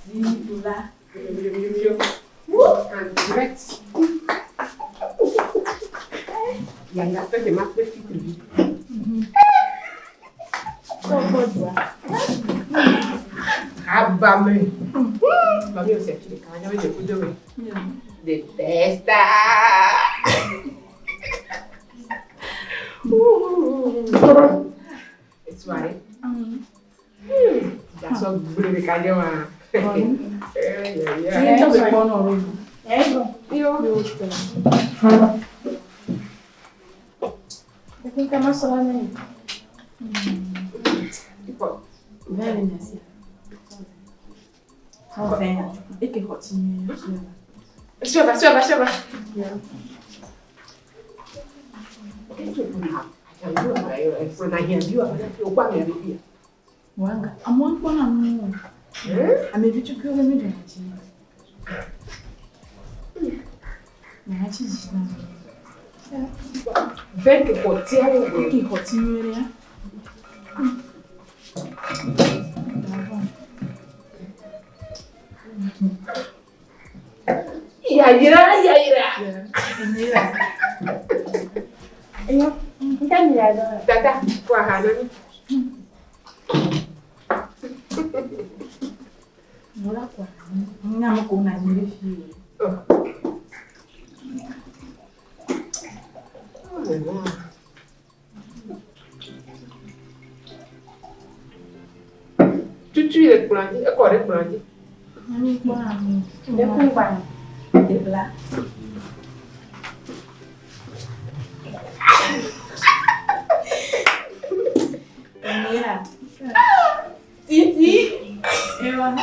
Dzidula Ewe. And direct. Il y a une affaire de ma petite fille. Rabame. Mamie aussi a fait des carrières de coups de main. Déteste. Et soirée. Já só brulha calhama. Tem que mais só né? Velha minha filha. Venha. E que rotinha. Chova. Wanga, amwan kwa na mu. Amevitu kwa mimi ndio chini. Na chini sana. Vem que rotinha, que rotinha. Yaira. Então mirada. Tata, kwa hana. Nora kwa. Ngamo kuna nyile fie. Tu es planté, quoi est planté? Ami kwa ami. Des kumba. Des plats. Mira. Titi. Ewa.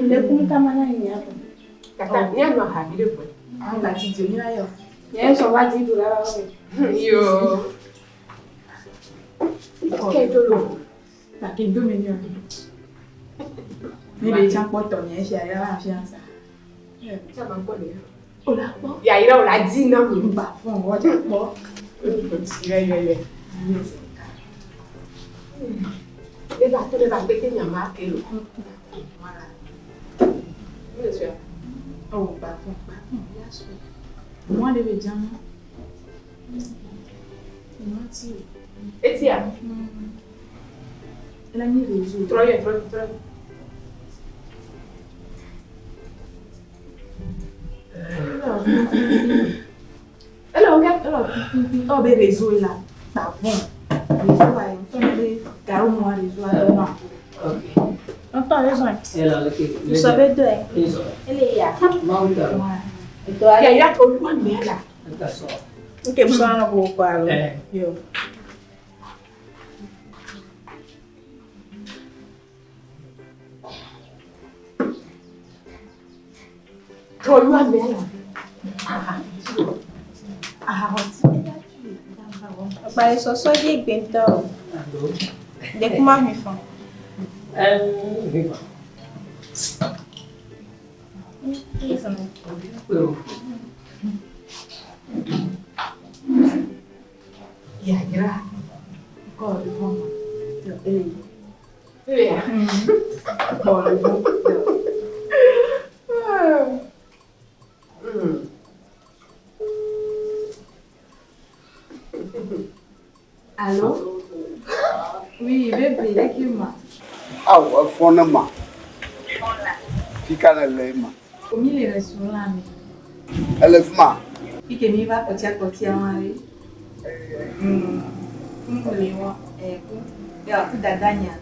Des kumba mana ni hapo. Kata ni ano habile kwa. Anga tijoni ayo. Yeso waji Dzidula Ewe. Yo. Okay, dolo. Na kindo menyo. Ni le chan poto ni ese aya la fianza. Chama kwa le. Ola po. Yaira ola dina mu. Ba fun o ja po. Yeah. Le va péter nyama kelo. Monsieur. Oh, ba fun. Ya so. Moi de be jam. Mati. Etia. Elle a mis les jours. Troye. Alors, oh, ben réseau là. Bah bon. Réseau là, il faut aller carrément moi réseau là. Ok. Entends les gens. Ela Vous savez deux. Isso. Elle est là. Mauda. Et toi, Yaira to lu ame la. Anta só. OK, vous en avez beaucoup alors. Yo. To lu ame la. Bah les soso di gbento. Andou. De kuma mi fun. Viva. Isso não. Eu. Yaira. God, mama. Yo, Yeah. God. Allô? Oui, bébé, laisse-moi. Ah, o fone ma. Fica na lema. O mi le restaurant. Elefma. E que me vai cotia mari. Lewa, ku. Ya ku dadanya.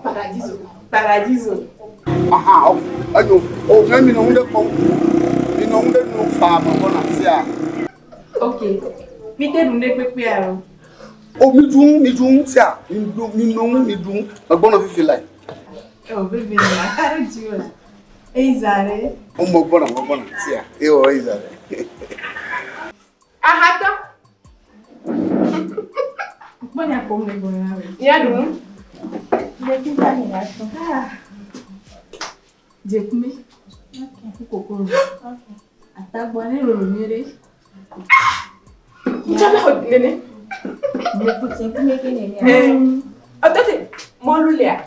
Paradiso. Aha, ayo, o me no hunde ko. Mi no hunde no fa ma bona sia. Okay. Mi te dunde pepe aro. O mi dun sia. Mi dun. Ma bona fi like. Oh, baby, na cara de olha. Eizare. O mo bona sia. Eu eizare. Ahata. Bonya como ne bonya. Ya dum. Daqui tá reação. Je comer. OK. Kokoro. OK. Ata boné lo mere. Chama ho nene. Ne putin comer que ne. Atati, molulia.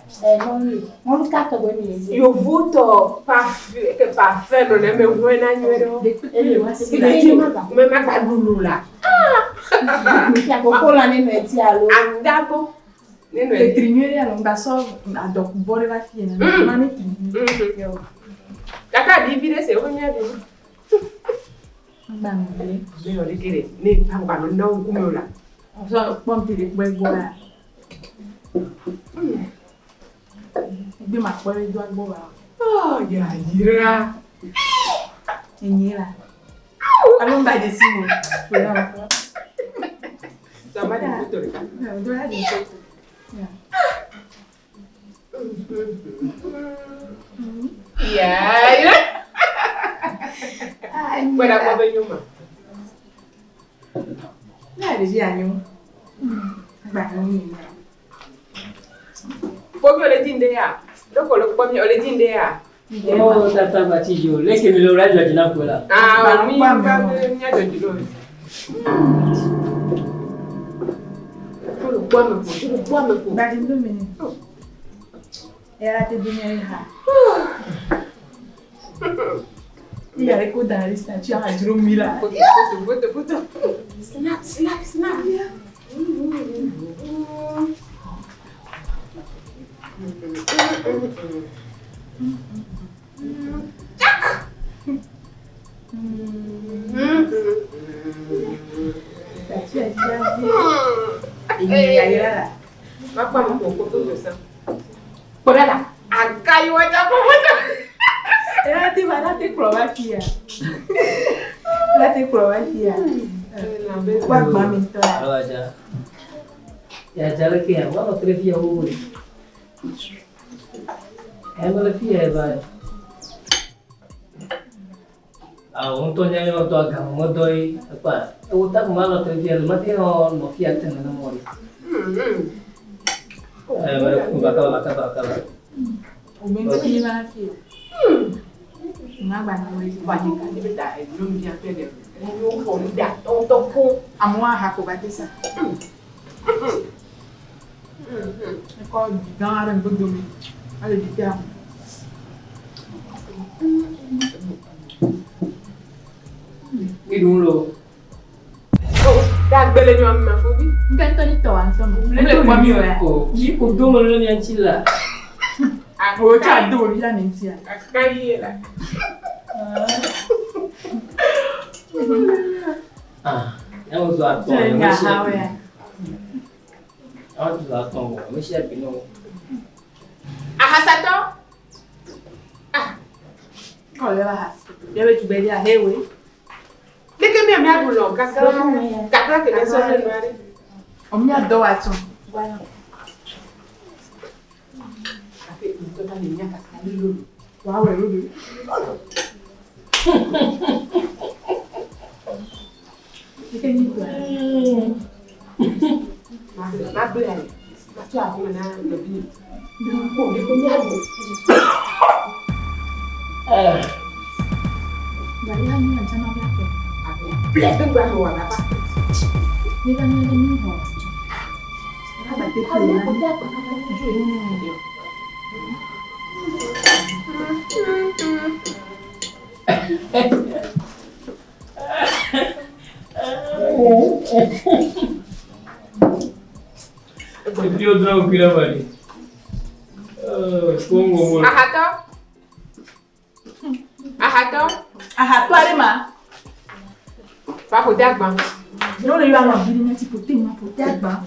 Molu kaka boni. Eu voto parfait no me buena nyero. Ele wasi. Me magadulula. Kokola ne no ti alo. Andako. Neno Le trinere alo ngaso adok bore va fie na mane ki. Yo. Kaka divide se onya bi. Bangale. Me ole kere, ne panga no na ukumola. So pompi de gbegbola. Bi ma pore do agboba. Oh, ya yira. Enyira. Alo mba de simo. Somebody put to it. No, do I de foto. Yeah. Buena kwa nyuma. Na de anyo. Ba ni. Pomi ole dinde ya. Loko lo pomi ole dinde ya. Oh, tata batijo. Leke mi lo radio jina kola. Ah, mi ba nya do dilo. Tudo kwame ko. Ba de ndo meni. Era te dunia ha. Ia recorda a lista tinha a drumila. Foto. Snap. Jack. Apa mau foto dosa? Porala. Angkai wajah foto. Ela te vai lá ter prova aqui. Ela tem prova aqui. Qual mami então? Halo aja. Ya jala ke ya, wala trefia ho. Ela fia ba. Untuk nyanyi waktu agak modoi apa? Utak malah trefia mati no fia tengah namori. Bakal. Umento que ele aqui. Ngaba no Vai ficar de verdade, não me apede. Eu vou me dar, tô com amwa hako batisa. Ko gangara ngodomi. Ale ditia. Idunlo. Oh, dah beli ni mama fobi. Ngan toni to ansomo. Le kwa mi ko. Yi ko domo lo ni anchila. O cha do ri la nentia. Akai la. Yang uzo ato. Nga hawe. Uzo ato. Mesi apino. Ahasato? Ko le ba. Debe tu beli a hewe. Deke mi agulo, kakra que ne so le nuare. Omnya do ato. Ake mtoto ni nyaka kalilo. Wawe rudu. Ike ni kwa. Ma bla. Ma tu a kuma na lobi. Ko ni ko mi agu. Bali ha ni anchama yake. Bla tu gwa ho wala pa. Ni kan ni ho. Aba te ko na. Dia drama kira bali. Kongo mo. Ahato? Aha, toi les ma. Pa ko dagban. Non le ywa bili na ti pote ma pote agba.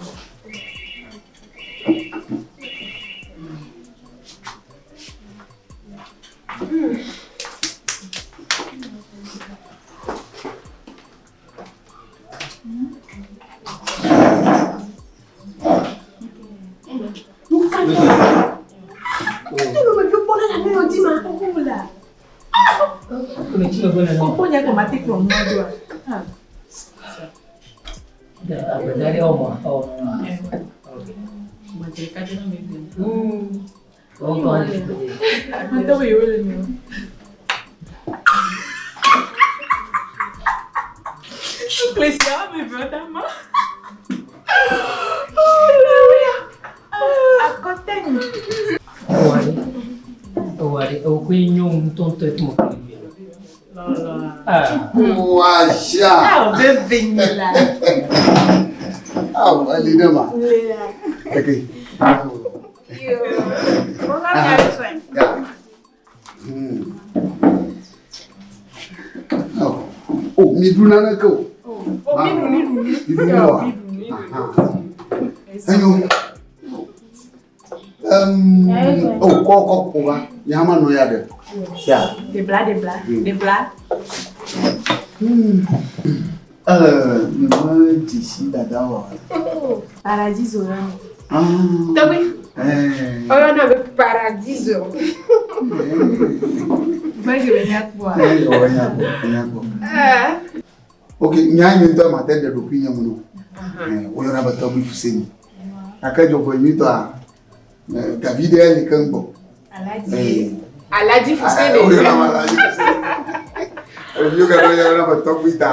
Oh, me do not go. Oh, Yama no yade. Yeah. Des blas. D'ici d'abord. Paradiso. Ah. Tá bem. Olha na paradiso. Vai que venha kwa. Okay, nyanya ndo matende do pinya muno. Oyo na batabu Fousseni. Akajo ko nyito a David ele kambo. Alaji Fousseni. Oyo na Alaji Fousseni. Oyo ga no na batabu ita.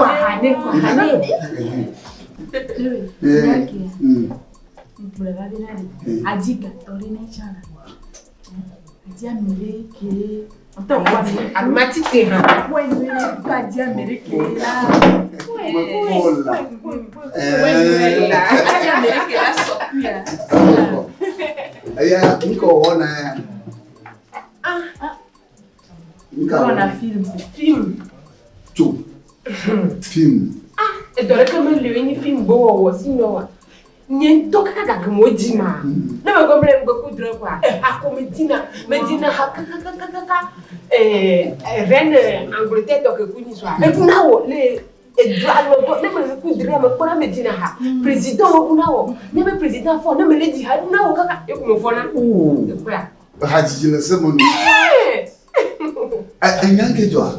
Adiga torina chana. Adia meleke. Armatite ha. Bueno, adia meleke la. Adia meleke la sopia. Aya niko ona ya. Niko ona film. Film. E dore kama liweni film bo wo sino. Nyento kaka gmojima. Na me kombre mgoku dro kwa. Akomedina, medina kaka reine Angleterre to ke kuni swa. E tunawo le e dwalo to ne me ku dire me kona medina ha. President wo kunawo. Ne me president fo ne me lady ha kunawo kaka e ku mo fona. E kwa. Haji le se monu. Nyanke jwa.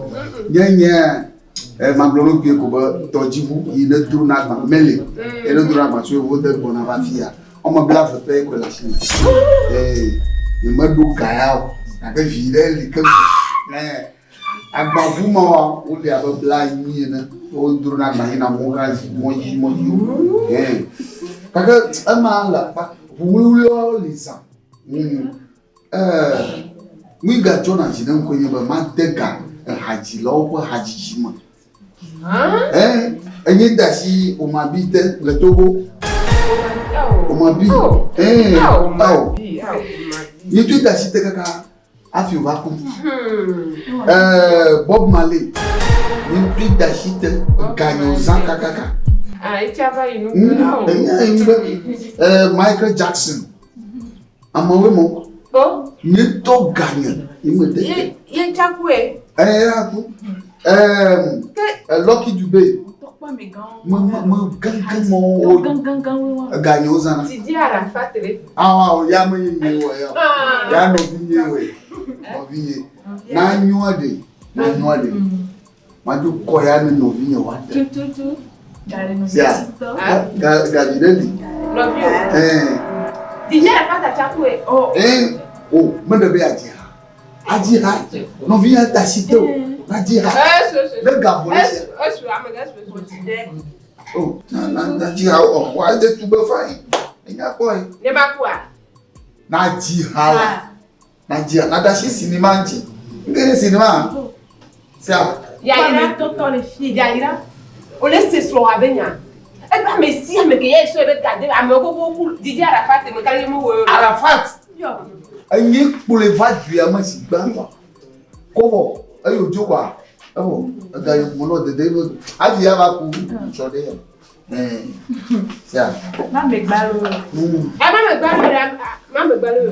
Nyanya Mablono qui est comme Tojibu, il est tourné à Mele, et le droit à tuer votre bonavafia. On m'a blâme fait que la Chine. Il m'a dit Kayao, avec Fidel, il est à Babouma, où il y a un blind, au droit à Mahina Morazi, Moji. Parce que, un mal, vous voulez les gens. Oui, gâteau, n'a pas de Haji Lobo, Haji Jima. Enye dashi omabite le Togo. Omabi. Yetu dashi te kaka afi waku. Bob Marley. Yetu dashi te ganyo zanka kaka. Ichava inu. Michael Jackson. Amawe mo. Bo. Yetu ganyo. Imede. Ye chakwe. Aku. Lucky Dubé. Ganyo zana. Tidjara fatele. Ya me yewe ya no biyewe. Obiye. Na nyuade. Madu koya ni no biye wate. Tu. Gale no visito. Galideli. Love you. Tidjara fata chakwe. Oh, mende be Adira. No biye tasito. Adira. Le gavole. Oh, Nadira, why did you be fine? Boy. Never qua. Nadira, Nadashi cinema. Cinema. Yaira, Toto, les filles, Yaira. On laisse sur la baigna. Eh bien, mais si, mais qu'il y ait sur le cadre, à me beaucoup, Didier Arafat et me carrément. Arafat. Aïe, pour les vagues, tu as ma si blanc. Comment? Aïe, au Djoua. Oh, regarde mon nom de David. Aïe, à ma cou. Jodé. Ça. Maman Balo. Maman Balo.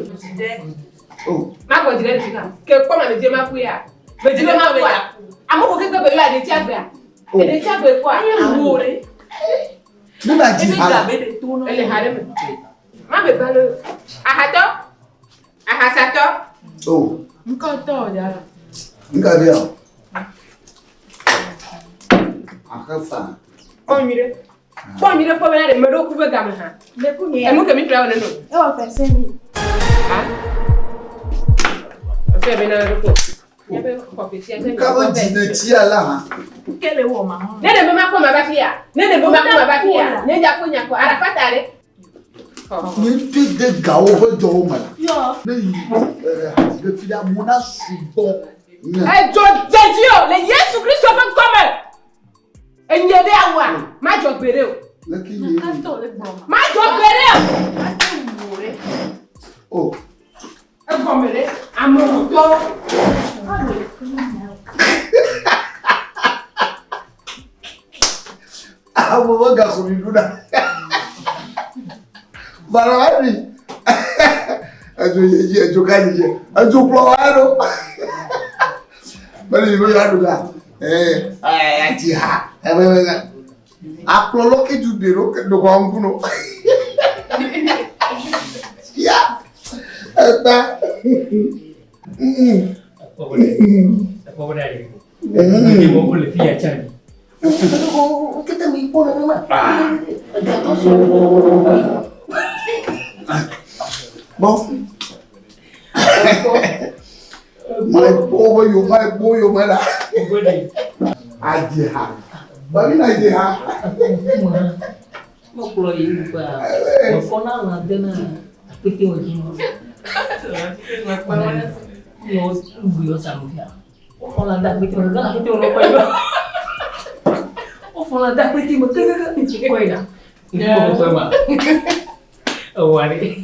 Oh. Ma voix dirait que comme on me dit ma couilla. Me dit ma couilla. À mon côté, tu peux aller à des tiabres. Et des tiabres quoi? Ina jihala. Ele harem. Ma be balo. Ahato? Ahasato? Oh. Nkoto ya. Nga dia. Akasa. Onire. Onire po bana de mero ku be gam ha. Le kunye. E mo ke mi tra wona no. E wa Fousseni. Ha? O se be na ro ko. Ya be ko pe ti e. Ka ba jine ti ala ha. Kele wo ma. Ne de be ma ko ma ba fia. Ne de be ma ko ma ba fia. Ne ja ko nya ko ara fatare. Ni te de gawo ho jo ma. Yo. Ne yi de fi da mona subo. E jo jeji o le Yesu Kristo be come. Enye de awa. Ma jo gbere o. Laki ni. Kasto le broma. Ma jo gbere o. Oh. E gomere amoruto. Amo ga ko mi duna. Barawani. Ajo yeji ajo kani je. Ajo plowaro. Bali mi ya duga. Ati ha. Aplolo ke ju dero ke do ko nguno. Ya. Eta. Apa boleh? Ini mau boleh via cari. Kita mi pon ma. Bon. My boy, mala. Boleh. Ajiha. Bagi na ajiha. Mau keluar ini pak. Mau kona lah dena. Piti wajib. Mau buio sama dia. Kalau anda piti orang dah piti orang kaya. Kalau anda piti macam apa? Kaya dah. Ini mau kau mah. Awari.